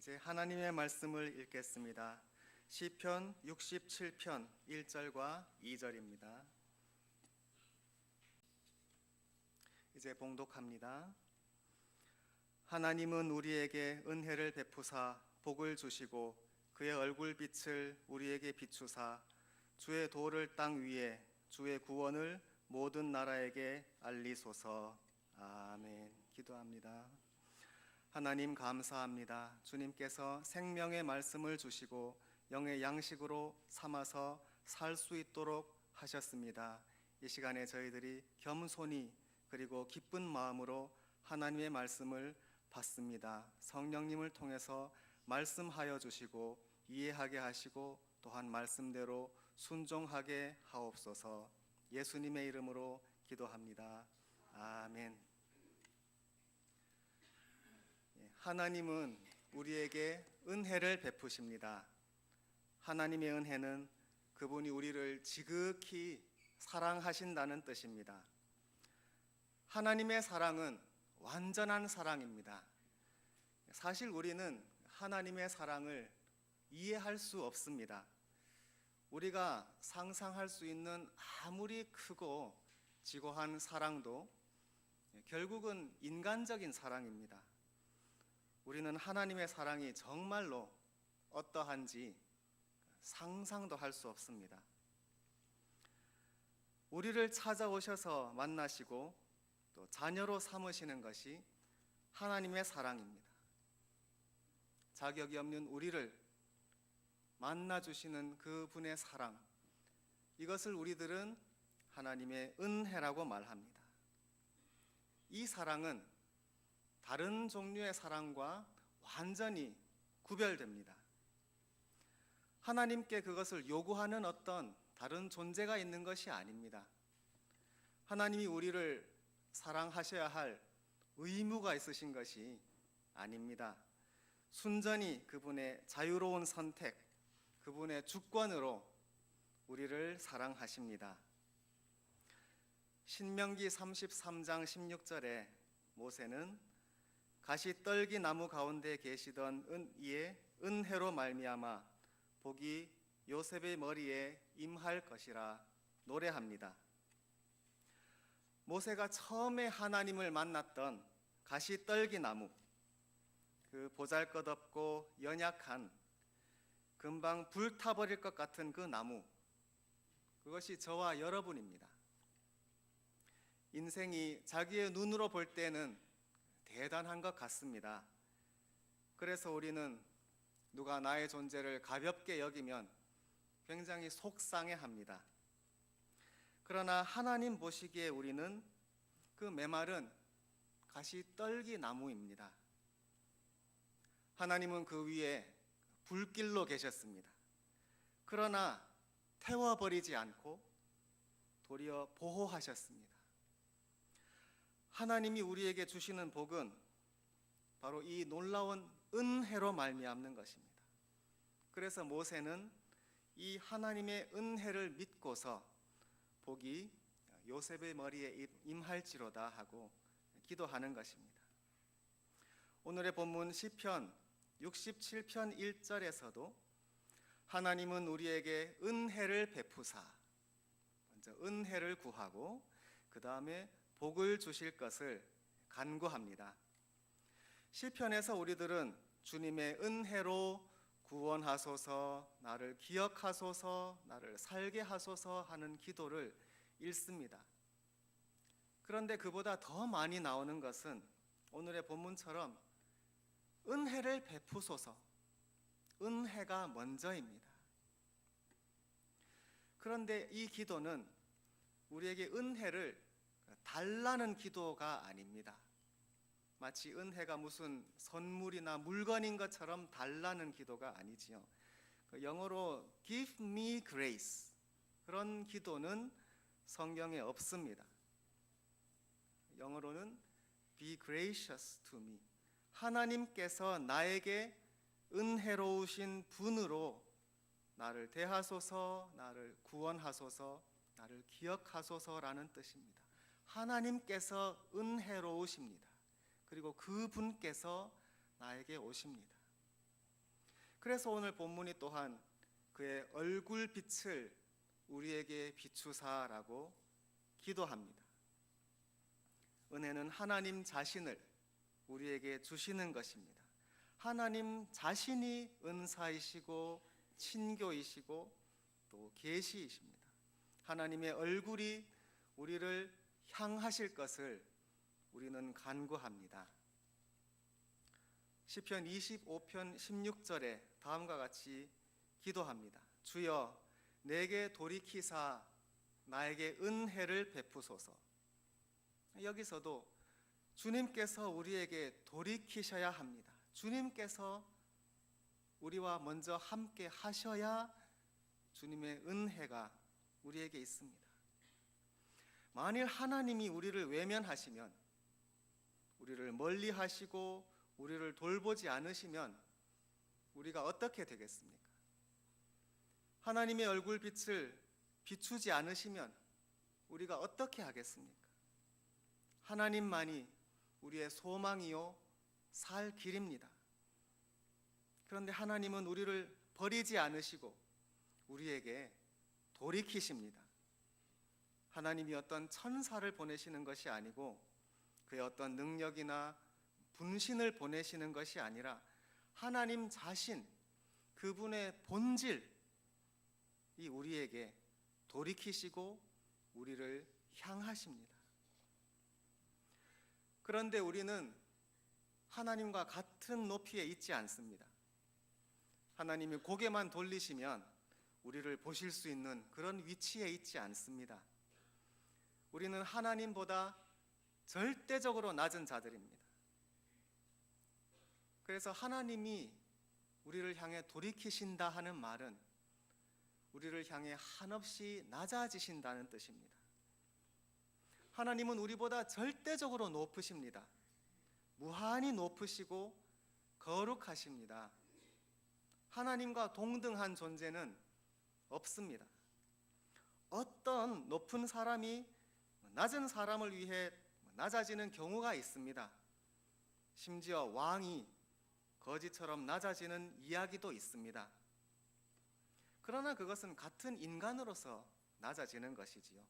이제 하나님의 말씀을 읽겠습니다. 시편 67편 1절과 2절입니다. 이제 봉독합니다. 하나님은 우리에게 은혜를 베푸사 복을 주시고 그의 얼굴빛을 우리에게 비추사 주의 도를 땅 위에 주의 구원을 모든 나라에게 알리소서. 아멘. 기도합니다. 하나님 감사합니다. 주님께서 생명의 말씀을 주시고 영의 양식으로 삼아서 살 수 있도록 하셨습니다. 이 시간에 저희들이 겸손히 그리고 기쁜 마음으로 하나님의 말씀을 받습니다. 성령님을 통해서 말씀하여 주시고 이해하게 하시고 또한 말씀대로 순종하게 하옵소서. 예수님의 이름으로 기도합니다. 아멘. 하나님은 우리에게 은혜를 베푸십니다. 하나님의 은혜는 그분이 우리를 지극히 사랑하신다는 뜻입니다. 하나님의 사랑은 완전한 사랑입니다. 사실 우리는 하나님의 사랑을 이해할 수 없습니다. 우리가 상상할 수 있는 아무리 크고 지고한 사랑도 결국은 인간적인 사랑입니다. 우리는 하나님의 사랑이 정말로 어떠한지 상상도 할 수 없습니다. 우리를 찾아오셔서 만나시고 또 자녀로 삼으시는 것이 하나님의 사랑입니다. 자격이 없는 우리를 만나주시는 그분의 사랑, 이것을 우리들은 하나님의 은혜라고 말합니다. 이 사랑은 다른 종류의 사랑과 완전히 구별됩니다. 하나님께 그것을 요구하는 어떤 다른 존재가 있는 것이 아닙니다. 하나님이 우리를 사랑하셔야 할 의무가 있으신 것이 아닙니다. 순전히 그분의 자유로운 선택, 그분의 주권으로 우리를 사랑하십니다. 신명기 33장 16절에 모세는 가시떨기 나무 가운데 계시던 이의 은혜로 말미암아 복이 요셉의 머리에 임할 것이라 노래합니다. 모세가 처음에 하나님을 만났던 가시떨기 나무, 그 보잘것없고 연약한 금방 불타버릴 것 같은 그 나무, 그것이 저와 여러분입니다. 인생이 자기의 눈으로 볼 때는 대단한 것 같습니다. 그래서 우리는 누가 나의 존재를 가볍게 여기면 굉장히 속상해합니다. 그러나 하나님 보시기에 우리는 그 메마른 가시떨기 나무입니다. 하나님은 그 위에 불길로 계셨습니다. 그러나 태워버리지 않고 도리어 보호하셨습니다. 하나님이 우리에게 주시는 복은 바로 이 놀라운 은혜로 말미암는 것입니다. 그래서 모세는 이 하나님의 은혜를 믿고서 복이 요셉의 머리에 임할지로다 하고 기도하는 것입니다. 오늘의 본문 시편 67편 1절에서도 하나님은 우리에게 은혜를 베푸사, 먼저 은혜를 구하고 그 다음에 복을 주실 것을 간구합니다. 시편에서 우리들은 주님의 은혜로 구원하소서, 나를 기억하소서, 나를 살게 하소서 하는 기도를 읽습니다. 그런데 그보다 더 많이 나오는 것은 오늘의 본문처럼 은혜를 베푸소서, 은혜가 먼저입니다. 그런데 이 기도는 우리에게 은혜를 달라는 기도가 아닙니다. 마치 은혜가 무슨 선물이나 물건인 것처럼 달라는 기도가 아니지요. 영어로 give me grace, 그런 기도는 성경에 없습니다. 영어로는 be gracious to me, 하나님께서 나에게 은혜로우신 분으로 나를 대하소서, 나를 구원하소서, 나를 기억하소서라는 뜻입니다. 하나님께서 은혜로우십니다. 그리고 그분께서 나에게 오십니다. 그래서 오늘 본문이 또한 그의 얼굴 빛을 우리에게 비추사라고 기도합니다. 은혜는 하나님 자신을 우리에게 주시는 것입니다. 하나님 자신이 은사이시고 친교이시고 또 계시이십니다. 하나님의 얼굴이 우리를 향하실 것을 우리는 간구합니다. 시편 25편 16절에 다음과 같이 기도합니다. 주여 내게 돌이키사 나에게 은혜를 베푸소서. 여기서도 주님께서 우리에게 돌이키셔야 합니다. 주님께서 우리와 먼저 함께 하셔야 주님의 은혜가 우리에게 있습니다. 만일 하나님이 우리를 외면하시면, 우리를 멀리 하시고 우리를 돌보지 않으시면 우리가 어떻게 되겠습니까? 하나님의 얼굴 빛을 비추지 않으시면 우리가 어떻게 하겠습니까? 하나님만이 우리의 소망이요 살 길입니다. 그런데 하나님은 우리를 버리지 않으시고 우리에게 돌이키십니다. 하나님이 어떤 천사를 보내시는 것이 아니고 그의 어떤 능력이나 분신을 보내시는 것이 아니라 하나님 자신, 그분의 본질이 우리에게 돌이키시고 우리를 향하십니다. 그런데 우리는 하나님과 같은 높이에 있지 않습니다. 하나님이 고개만 돌리시면 우리를 보실 수 있는 그런 위치에 있지 않습니다. 우리는 하나님보다 절대적으로 낮은 자들입니다. 그래서 하나님이 우리를 향해 돌이키신다 하는 말은 우리를 향해 한없이 낮아지신다는 뜻입니다. 하나님은 우리보다 절대적으로 높으십니다. 무한히 높으시고 거룩하십니다. 하나님과 동등한 존재는 없습니다. 어떤 높은 사람이 낮은 사람을 위해 낮아지는 경우가 있습니다. 심지어 왕이 거지처럼 낮아지는 이야기도 있습니다. 그러나 그것은 같은 인간으로서 낮아지는 것이지요.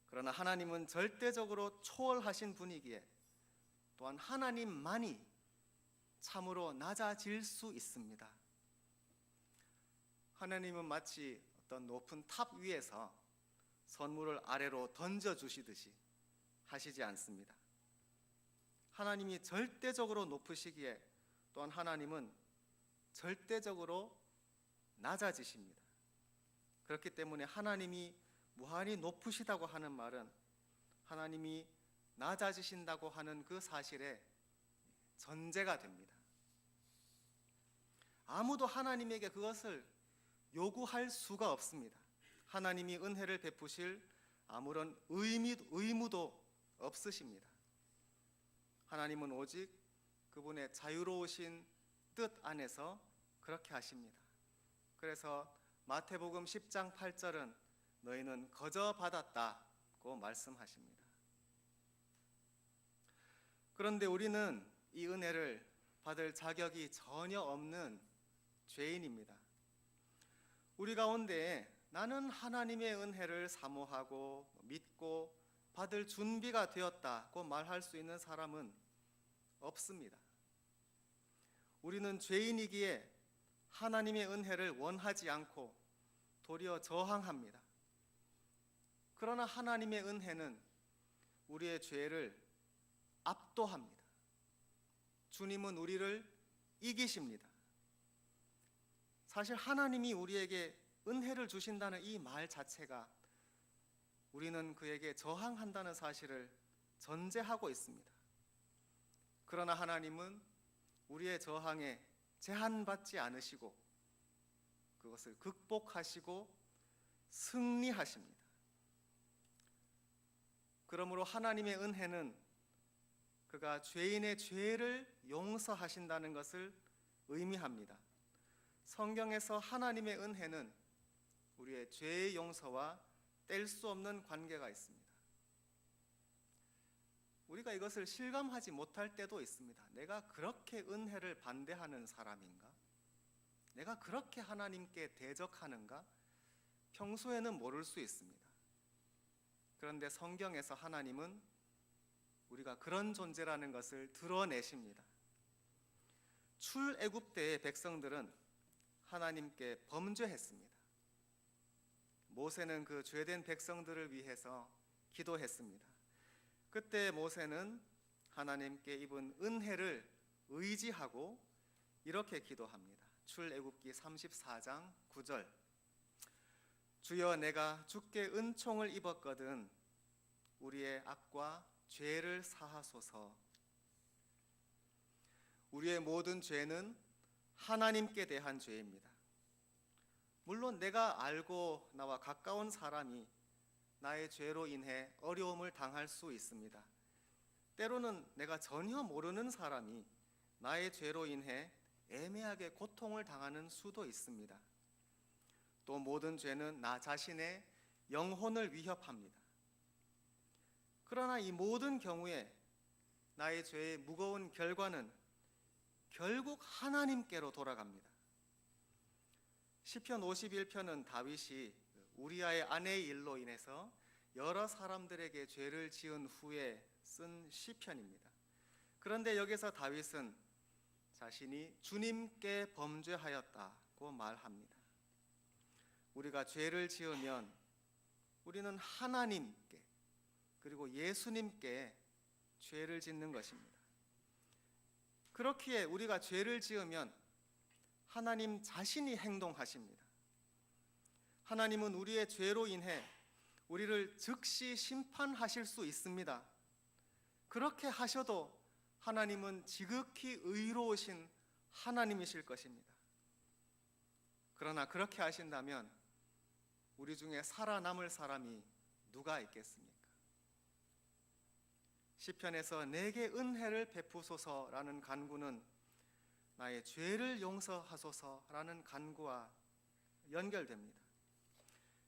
그러나 하나님은 절대적으로 초월하신 분이기에 또한 하나님만이 참으로 낮아질 수 있습니다. 하나님은 마치 어떤 높은 탑 위에서 선물을 아래로 던져주시듯이 하시지 않습니다. 하나님이 절대적으로 높으시기에 또한 하나님은 절대적으로 낮아지십니다. 그렇기 때문에 하나님이 무한히 높으시다고 하는 말은 하나님이 낮아지신다고 하는 그 사실에 전제가 됩니다. 아무도 하나님에게 그것을 요구할 수가 없습니다. 하나님이 은혜를 베푸실 아무런 의무도 없으십니다. 하나님은 오직 그분의 자유로우신 뜻 안에서 그렇게 하십니다. 그래서 마태복음 10장 8절은 너희는 거저 받았다고 말씀하십니다. 그런데 우리는 이 은혜를 받을 자격이 전혀 없는 죄인입니다. 우리 가운데 나는 하나님의 은혜를 사모하고 믿고 받을 준비가 되었다고 말할 수 있는 사람은 없습니다. 우리는 죄인이기에 하나님의 은혜를 원하지 않고 도리어 저항합니다. 그러나 하나님의 은혜는 우리의 죄를 압도합니다. 주님은 우리를 이기십니다. 사실 하나님이 우리에게 은혜를 주신다는 이 말 자체가 우리는 그에게 저항한다는 사실을 전제하고 있습니다. 그러나 하나님은 우리의 저항에 제한받지 않으시고 그것을 극복하시고 승리하십니다. 그러므로 하나님의 은혜는 그가 죄인의 죄를 용서하신다는 것을 의미합니다. 성경에서 하나님의 은혜는 우리의 죄의 용서와 뗄 수 없는 관계가 있습니다. 우리가 이것을 실감하지 못할 때도 있습니다. 내가 그렇게 은혜를 반대하는 사람인가? 내가 그렇게 하나님께 대적하는가? 평소에는 모를 수 있습니다. 그런데 성경에서 하나님은 우리가 그런 존재라는 것을 드러내십니다. 출애굽 때의 백성들은 하나님께 범죄했습니다. 모세는 그 죄된 백성들을 위해서 기도했습니다. 그때 모세는 하나님께 입은 은혜를 의지하고 이렇게 기도합니다. 출애굽기 34장 9절. 주여, 내가 주께 은총을 입었거든 우리의 악과 죄를 사하소서. 우리의 모든 죄는 하나님께 대한 죄입니다. 물론 내가 알고 나와 가까운 사람이 나의 죄로 인해 어려움을 당할 수 있습니다. 때로는 내가 전혀 모르는 사람이 나의 죄로 인해 애매하게 고통을 당하는 수도 있습니다. 또 모든 죄는 나 자신의 영혼을 위협합니다. 그러나 이 모든 경우에 나의 죄의 무거운 결과는 결국 하나님께로 돌아갑니다. 시편 51편은 다윗이 우리아의 아내의 일로 인해서 여러 사람들에게 죄를 지은 후에 쓴 시편입니다. 그런데 여기서 다윗은 자신이 주님께 범죄하였다고 말합니다. 우리가 죄를 지으면 우리는 하나님께 그리고 예수님께 죄를 짓는 것입니다. 그렇기에 우리가 죄를 지으면 하나님 자신이 행동하십니다. 하나님은 우리의 죄로 인해 우리를 즉시 심판하실 수 있습니다. 그렇게 하셔도 하나님은 지극히 의로우신 하나님이실 것입니다. 그러나 그렇게 하신다면 우리 중에 살아남을 사람이 누가 있겠습니까? 시편에서 내게 은혜를 베푸소서라는 간구는 나의 죄를 용서하소서라는 간구와 연결됩니다.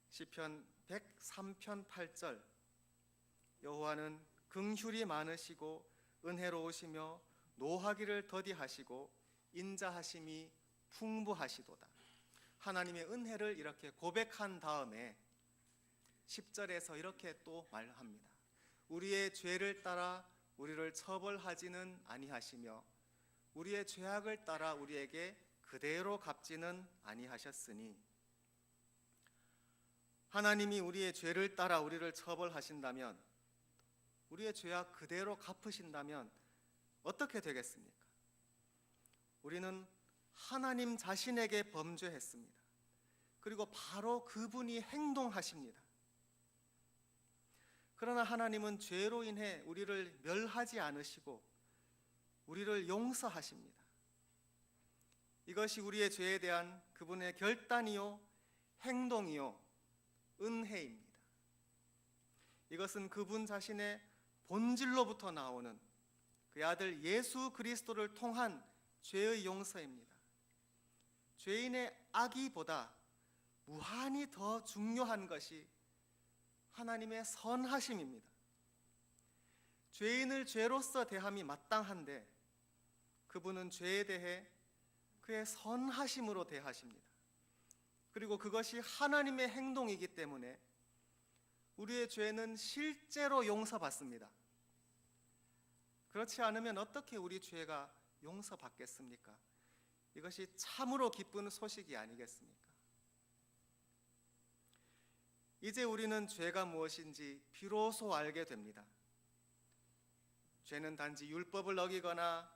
시편 103편 8절. 여호와는 긍휼이 많으시고 은혜로우시며 노하기를 더디하시고 인자하심이 풍부하시도다. 하나님의 은혜를 이렇게 고백한 다음에 10절에서 이렇게 또 말합니다. 우리의 죄를 따라 우리를 처벌하지는 아니하시며 우리의 죄악을 따라 우리에게 그대로 갚지는 아니하셨으니. 하나님이 우리의 죄를 따라 우리를 처벌하신다면, 우리의 죄악 그대로 갚으신다면 어떻게 되겠습니까? 우리는 하나님 자신에게 범죄했습니다. 그리고 바로 그분이 행동하십니다. 그러나 하나님은 죄로 인해 우리를 멸하지 않으시고 우리를 용서하십니다. 이것이 우리의 죄에 대한 그분의 결단이요 행동이요 은혜입니다. 이것은 그분 자신의 본질로부터 나오는 그의 아들 예수 그리스도를 통한 죄의 용서입니다. 죄인의 악의보다 무한히 더 중요한 것이 하나님의 선하심입니다. 죄인을 죄로서 대함이 마땅한데 그분은 죄에 대해 그의 선하심으로 대하십니다. 그리고 그것이 하나님의 행동이기 때문에 우리의 죄는 실제로 용서받습니다. 그렇지 않으면 어떻게 우리 죄가 용서받겠습니까? 이것이 참으로 기쁜 소식이 아니겠습니까? 이제 우리는 죄가 무엇인지 비로소 알게 됩니다. 죄는 단지 율법을 어기거나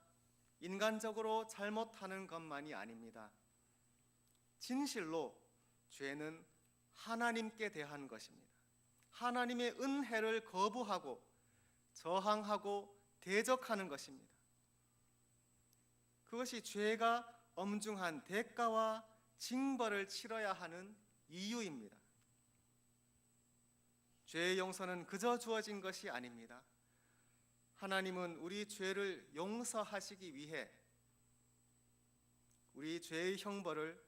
인간적으로 잘못하는 것만이 아닙니다. 진실로 죄는 하나님께 대한 것입니다. 하나님의 은혜를 거부하고 저항하고 대적하는 것입니다. 그것이 죄가 엄중한 대가와 징벌을 치러야 하는 이유입니다. 죄의 용서는 그저 주어진 것이 아닙니다. 하나님은 우리 죄를 용서하시기 위해 우리 죄의 형벌을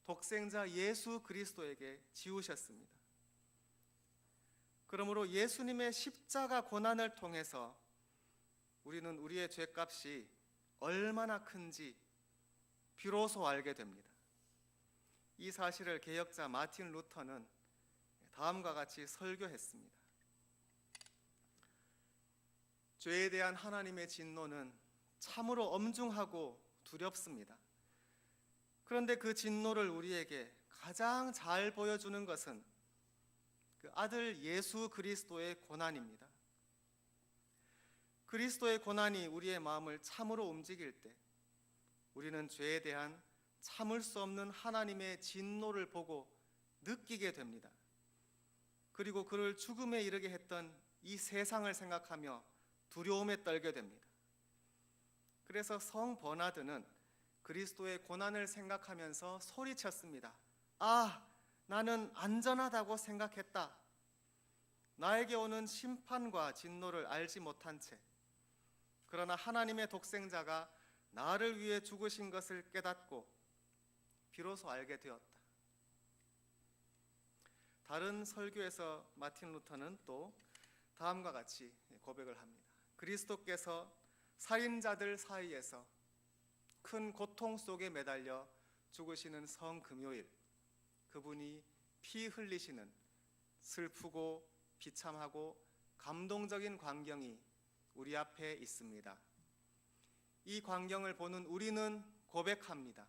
독생자 예수 그리스도에게 지우셨습니다. 그러므로 예수님의 십자가 고난을 통해서 우리는 우리의 죄값이 얼마나 큰지 비로소 알게 됩니다. 이 사실을 개혁자 마틴 루터는 다음과 같이 설교했습니다. 죄에 대한 하나님의 진노는 참으로 엄중하고 두렵습니다. 그런데 그 진노를 우리에게 가장 잘 보여주는 것은 그 아들 예수 그리스도의 고난입니다. 그리스도의 고난이 우리의 마음을 참으로 움직일 때 우리는 죄에 대한 참을 수 없는 하나님의 진노를 보고 느끼게 됩니다. 그리고 그를 죽음에 이르게 했던 이 세상을 생각하며 두려움에 떨게 됩니다. 그래서 성 버나드는 그리스도의 고난을 생각하면서 소리쳤습니다. 아, 나는 안전하다고 생각했다. 나에게 오는 심판과 진노를 알지 못한 채, 그러나 하나님의 독생자가 나를 위해 죽으신 것을 깨닫고 비로소 알게 되었다. 다른 설교에서 마틴 루터는 또 다음과 같이 고백을 합니다. 그리스도께서 살인자들 사이에서 큰 고통 속에 매달려 죽으시는 성금요일, 그분이 피 흘리시는 슬프고 비참하고 감동적인 광경이 우리 앞에 있습니다. 이 광경을 보는 우리는 고백합니다.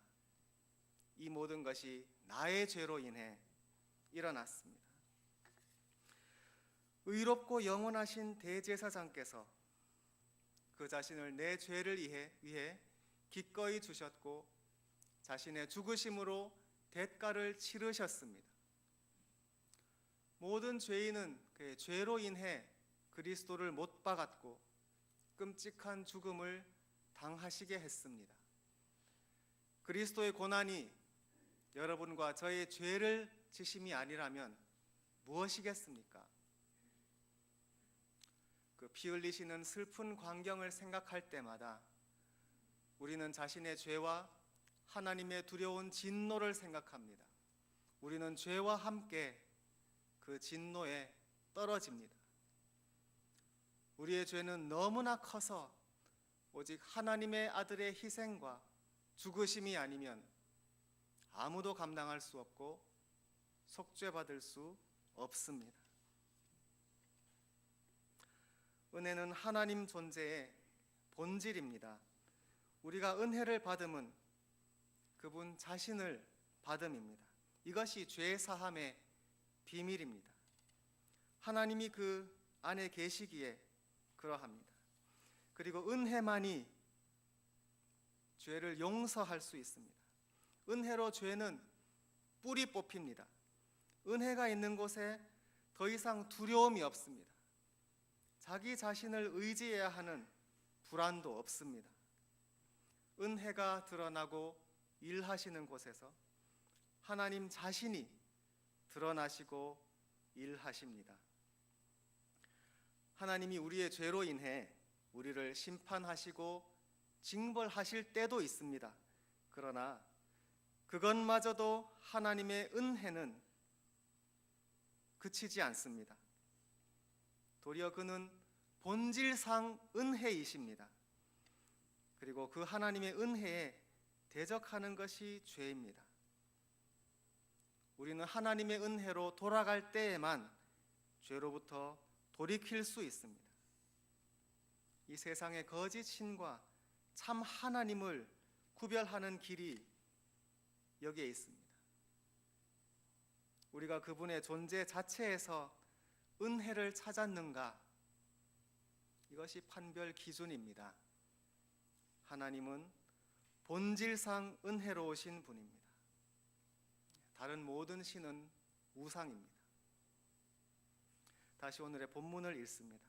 이 모든 것이 나의 죄로 인해 일어났습니다. 의롭고 영원하신 대제사장께서 그 자신을 내 죄를 위해 기꺼이 주셨고 자신의 죽으심으로 대가를 치르셨습니다. 모든 죄인은 그의 죄로 인해 그리스도를 못 박았고 끔찍한 죽음을 당하시게 했습니다. 그리스도의 고난이 여러분과 저의 죄를 지심이 아니라면 무엇이겠습니까? 그 피 흘리시는 슬픈 광경을 생각할 때마다 우리는 자신의 죄와 하나님의 두려운 진노를 생각합니다. 우리는 죄와 함께 그 진노에 떨어집니다. 우리의 죄는 너무나 커서 오직 하나님의 아들의 희생과 죽으심이 아니면 아무도 감당할 수 없고 속죄받을 수 없습니다. 은혜는 하나님 존재의 본질입니다. 우리가 은혜를 받음은 그분 자신을 받음입니다. 이것이 죄 사함의 비밀입니다. 하나님이 그 안에 계시기에 그러합니다. 그리고 은혜만이 죄를 용서할 수 있습니다. 은혜로 죄는 뿌리 뽑힙니다. 은혜가 있는 곳에 더 이상 두려움이 없습니다. 자기 자신을 의지해야 하는 불안도 없습니다. 은혜가 드러나고 일하시는 곳에서 하나님 자신이 드러나시고 일하십니다. 하나님이 우리의 죄로 인해 우리를 심판하시고 징벌하실 때도 있습니다. 그러나 그것마저도 하나님의 은혜는 그치지 않습니다. 도리어 그는 본질상 은혜이십니다. 그리고 그 하나님의 은혜에 대적하는 것이 죄입니다. 우리는 하나님의 은혜로 돌아갈 때에만 죄로부터 돌이킬 수 있습니다. 이 세상의 거짓 신과 참 하나님을 구별하는 길이 여기에 있습니다. 우리가 그분의 존재 자체에서 은혜를 찾았는가? 이것이 판별 기준입니다. 하나님은 본질상 은혜로우신 분입니다. 다른 모든 신은 우상입니다. 다시 오늘의 본문을 읽습니다.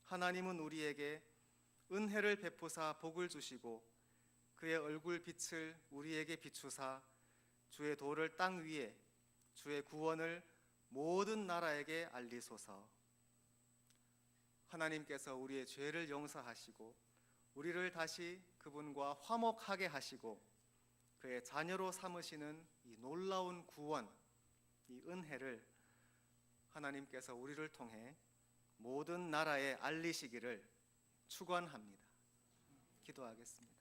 하나님은 우리에게 은혜를 베푸사 복을 주시고 그의 얼굴 빛을 우리에게 비추사 주의 도를 땅 위에 주의 구원을 모든 나라에게 알리소서. 하나님께서 우리의 죄를 용서하시고 우리를 다시 그분과 화목하게 하시고 그의 자녀로 삼으시는 이 놀라운 구원, 이 은혜를 하나님께서 우리를 통해 모든 나라에 알리시기를 축원합니다. 기도하겠습니다.